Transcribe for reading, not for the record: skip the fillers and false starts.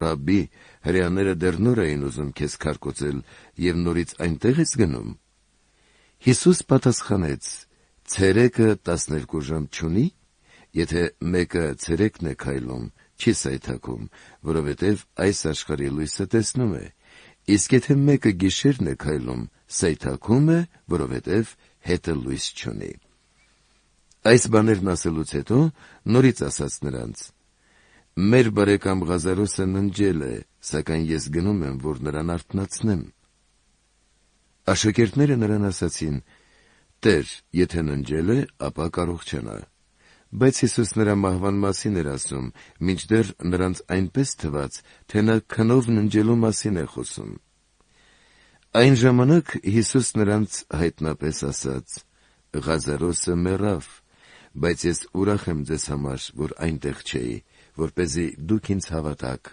Ռաբբի, հրեաները դեռ նոր էին ուզում քեզ քարկոծել եւ նորից այնտեղ ես գնում։ Հիսուս պատասխանեց. ցերեկը 12 ժամ չունի, եթե մեկը ցերեկն է քայլում, չի սայթաքում, որովհետև այս աշխարհի լույսը տեսնում է, իսկ եթե մեկը գիշերն է քայլում, սայթաքում է, որովհետև հետը լույս չունի։ Այս բաներն ասելուց հետո նորից ասաց նրանց. մեր բարեկամ Ղազարոսը ննջել է, սակայն ես գնում եմ, որ նրան արթնացնեմ։ Աշակերտները նրան ասացին. Տեր, եթե ննջել է, ապա կառողջանա։ Բայց Հիսուս նրա մահվան մասին էր ասում, մինչդեռ նրանց այնպես թվաց, թե նա քնով ննջելու մասին է խոսում։ Այն ժամանակ Հիսուս նրանց հայտնապես ասաց. Ղազարոսը մեռավ, բայց ես ուրախ եմ ձեզ համար, որ այնտեղ չէի, որպեսզի դուք ինձ հավատաք։